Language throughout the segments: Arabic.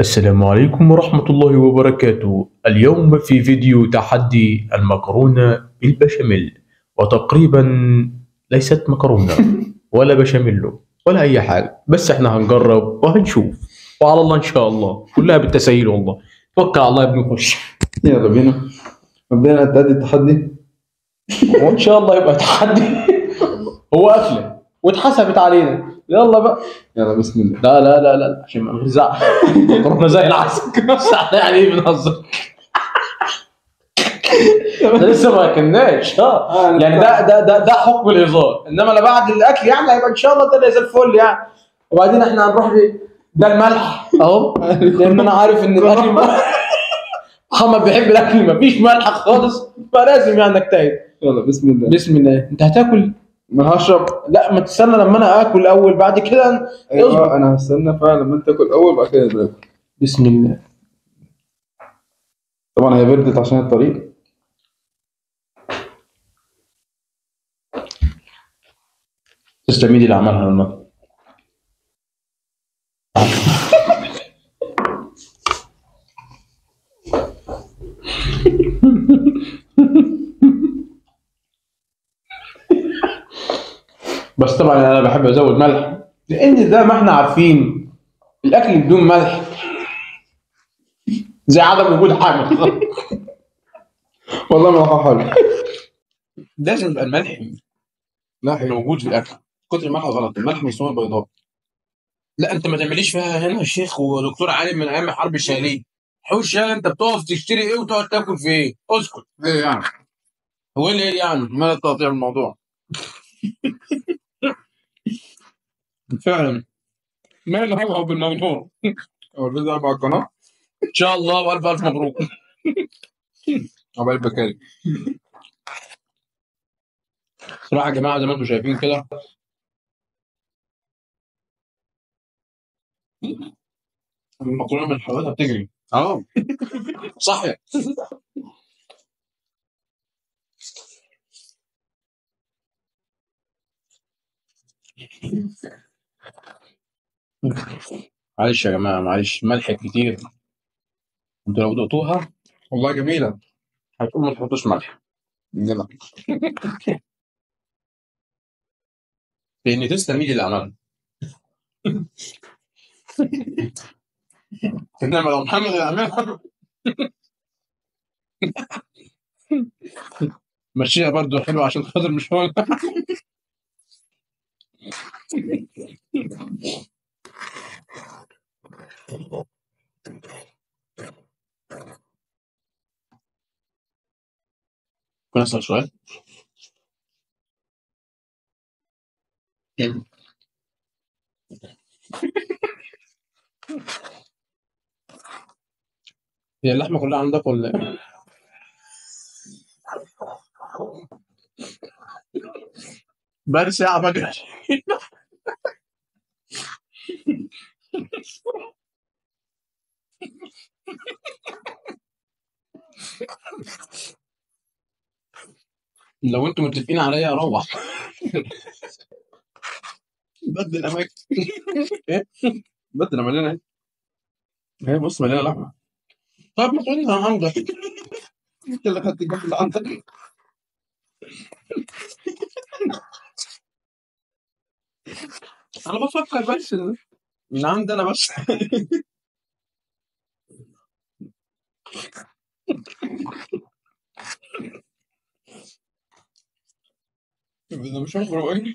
السلام عليكم ورحمة الله وبركاته. اليوم في فيديو تحدي المكرونة بالبشاميل، وتقريبا ليست مكرونة ولا بشاميل ولا أي حاجة، بس احنا هنجرب وهنشوف، وعلى الله إن شاء الله، كلها بالتسهيل والله. توكل على الله يا ابني خش. يلا بينا. مبدئيا هتأدي التحدي. وإن شاء الله يبقى تحدي. هو أكلة واتحسبت علينا، يلا بقى. يلا بسم الله. لا لا لا لا، عشان ما نرزع. مكرونة زي العسل. يعني ايه بنهزر؟ احنا لسه ما اكلناش يعني ده حكم الهزار، انما لا بعد الاكل يعني هيبقى ان شاء الله ده زي الفل يعني. وبعدين احنا هنروح ده الملح اهو، لان انا عارف ان الاكل محمد بيحب الاكل مفيش ملح خالص، فلازم يعني نجتهد. يلا بسم الله. بسم الله. انت هتاكل؟ ما هشرب. لا، ما تستنى لما انا اكل اول، بعد كده ايوه انا هستنى فعلا لما انت تاكل اول، بعد كده ناكل. بسم الله. طبعا هي بردت عشان الطريق. تسلمي لي اللي عملها لنا. بس طبعا انا بحب ازود ملح، لان زي ما احنا عارفين الاكل بدون ملح زي عدم وجود حاجه. والله ما حلو. لازم يبقى الملح موجود في الاكل. كتر الملح غلط، الملح من السموم البيضاء. لا انت ما تعمليش فيها هنا يا شيخ ودكتور عالم من ايام الحرب الشهريه. حوش يعني انت بتقف تشتري ايه وتقعد تاكل في ايه؟ اسكت. ايه يعني؟ هو ايه اللي ايه يعني؟ ما تقطيع الموضوع. فعلا. ما اللي هو بالموضوع؟ هو الفيديو على القناة. ان شاء الله والف الف مبروك. عقبال بكاري. صراحه يا جماعه زي ما انتم شايفين كده، المكرونه من حلاوتها بتجري. صح. معلش يا جماعه، معلش ملح كتير. انتوا لو دقتوها والله جميلة. هتقولوا ما تحطوش ملح، يلا. لان تسلم ايدي اللي عملها. انما لو محمد اللي عملها مشيها برضو حلو عشان خاطر مش هو. ممكن اسال سؤال؟ هي اللحمه كلها عندك ولا ايه؟ بقالي ساعه بجري. لو انتم متفقين عليا اروح. بدل اماكن. ايه؟ بدل مليانه ايه؟ هي بص مليانه لحمه. طب ما تقول لي انا عندك. انت اللي خدت الجنب اللي عندك. انا بفكر بس من عندي انا بس. ده مش هخرج ايه.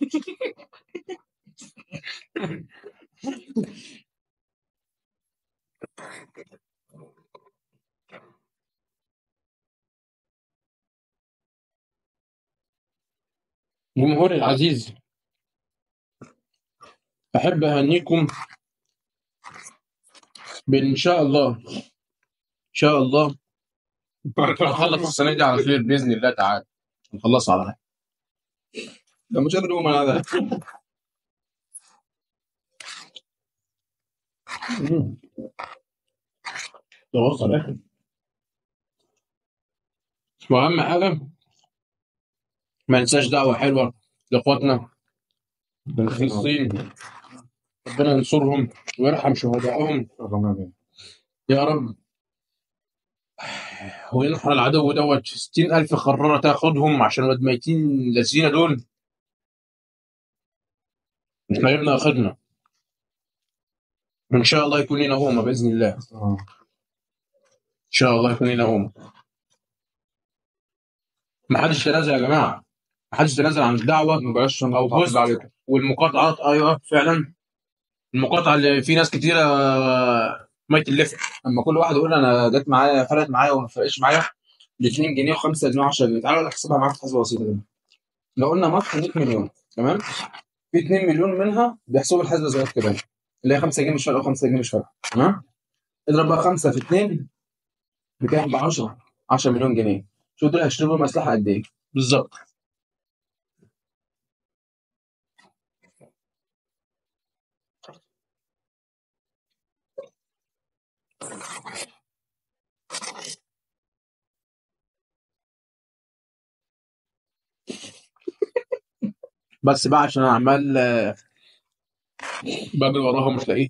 جمهوري العزيز، احب اهنيكم بان شاء الله ان شاء الله نخلص السنه دي على خير باذن الله تعالى. نخلصها على خير. ده مش قادر اقوم انا. ده وصل اخر. واهم حاجه ما ننساش دعوه حلوه لاخواتنا في فلسطين، ربنا ينصرهم ويرحم شهدائهم. يا رب وينحر العدو دوت 60,000 خرارة تاخدهم عشان ولاد ميتين الذين دول مش هيبنا اخدنا. ان شاء الله يكون لنا هما باذن الله. ان شاء الله يكون لنا هما. ما حدش تنازل يا جماعه، ما حدش تنازل عن الدعوه ما بلاش او بص عليكم. والمقاطعات. ايوه فعلا المقاطعه اللي في ناس كتيره ميت اللفت. اما كل واحد يقول انا جت معايا فرقت معايا وما فرقتش معايا ب 2 جنيه و5 جنيه و10 جنيه. تعالوا احسبها معاك حسبه بسيطه كده. لو قلنا مصر 100 مليون تمام، في 2 مليون منها بيحسبوا الحسبه زي كده اللي هي 5 جنيه مش فارقه و5 جنيه مش فارقه تمام. اضرب بقى 5 في 2 بكام؟ ب 10 مليون جنيه. شوف دول هيشتروا بيهم اسلحه قد ايه بالظبط. بس بقى عشان انا عمال بجري وراهم مش لاقيه.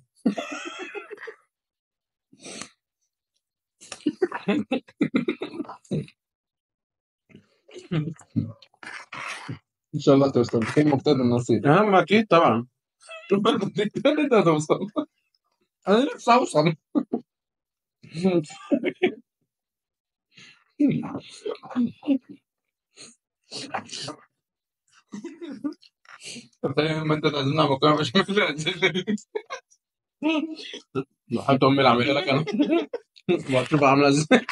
ان شاء الله توصل كلمه مقتدر النصيب. اهم اكيد طبعا. انت هتوصل. انا نفسي اوصل. ما انت تعزمنا على مكرونه مش حتى امي اللي عاملها لك انا. وهتشوف عامله ازاي.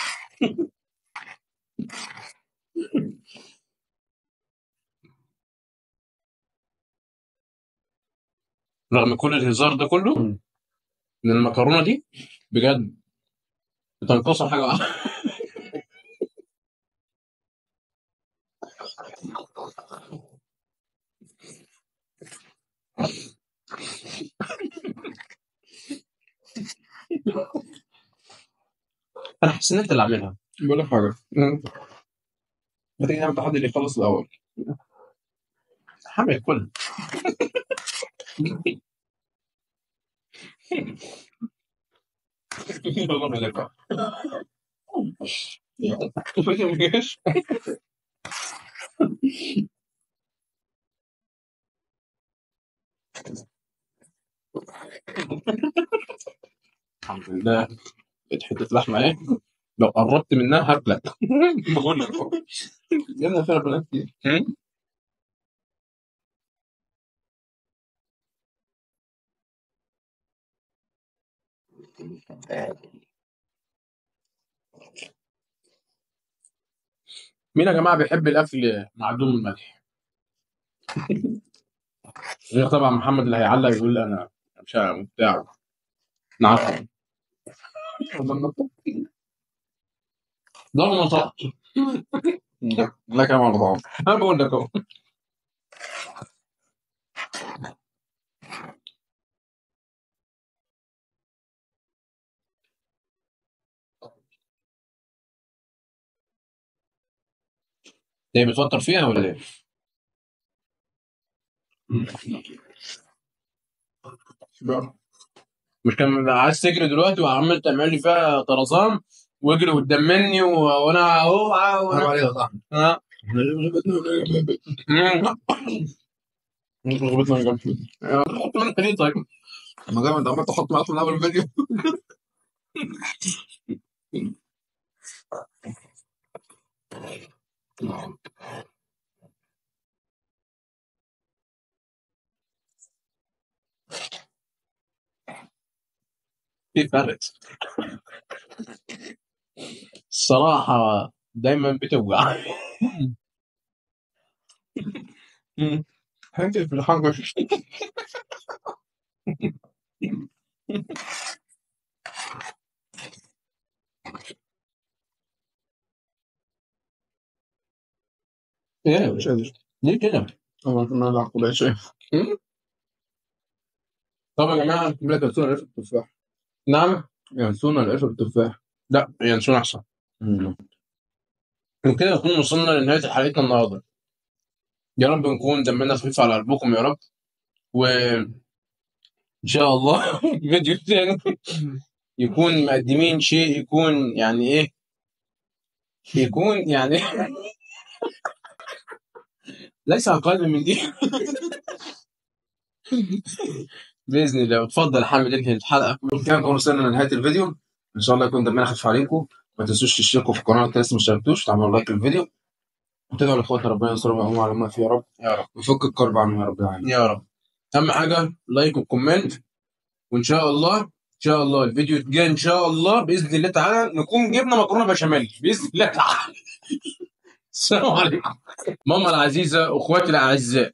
رغم كل الهزار ده كله ان المكرونه دي بجد بتنقصها حاجه واحده. انا حاسس ان انت اللي عاملها. بقول لك حاجه، ما تيجي نعمل تحدي اللي يخلص الاول. حامل كل. يلا بينا. الحمد لله. لقيت حته لحمه ايه لو قربت منها هاكلك. بقول لك يا ابني فيها بنات كتير. مين يا جماعه بيحب الاكل معدوم الملح؟ غير طبعا محمد اللي هيعلق يقول انا مش بتاع. نعم ده نصح. لا كلام على بعض. انا بقول لك اهو. هي بتفكر فيها ولا ايه؟ مش كان عايز تجري دلوقتي وعمال تعمل لي فيها طرزان واجري قدام مني وانا اهو حرام عليك يا صاحبي. ها. رغبتنا من جنب. حط منها ليه طيب؟ ما دام انت عمال تحط ملح من اول الفيديو. في فرق الصراحة دايما بتوجع. هنجي في الحنجر. ايه مش قادر. ليه كده؟ طبعا كنا نلعب كوباية شاي. طب يا جماعة لا ينسونا القرفة التفاح. نعم. ينسونا القرفة التفاح. لا ينسون احسن. وكده نكون وصلنا لنهاية حلقتنا النهاردة. يا رب نكون دمنا خفيف على قلبكم يا رب. وإن شاء الله فيديو تاني يكون مقدمين شيء يكون يعني ايه، يكون يعني ليس اقل من دي. باذن الله. اتفضل يا حامد انهي الحلقه. كان وصلنا لنهايه الفيديو، ان شاء الله يكون دمنا خفيف عليكم. ما تنسوش تشتركوا في القناه لو لسه ما اشتركتوش، تعملوا لايك للفيديو، وتدعوا لاخواتنا ربنا ينصرهم ويقوم على ما فيه يا رب، يا رب ويفك الكرب عنهم يا رب العالمين. يا رب. اهم حاجه لايك وكومنت، وان شاء الله ان شاء الله الفيديو الجاي ان شاء الله باذن الله تعالى نكون جبنا مكرونه بشاميل باذن الله تعالى. السلام عليكم. ماما العزيزه، اخواتي الاعزاء،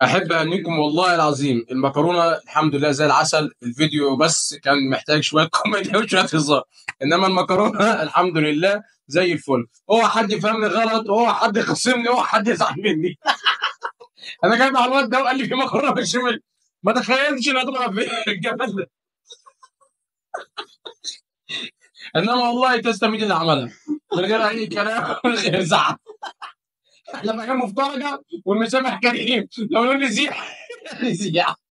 احب اهنيكم والله العظيم. المكرونه الحمد لله زي العسل. الفيديو بس كان محتاج شويه كوميديا وشويه هزار، انما المكرونه الحمد لله زي الفل. هو حد يفهمني غلط، هو حد يخصمني، هو حد يزعل مني. انا جاي مع الواد ده وقال لي في مكرونه بشاميل، ما تخيلتش انها تبقى في الجمال ده. انما والله تستميت اللي عملها من غير اي كلام من غير زعل. احنا بقى مفترجه والمسامح كريم، لو نقول نزيح نزيح.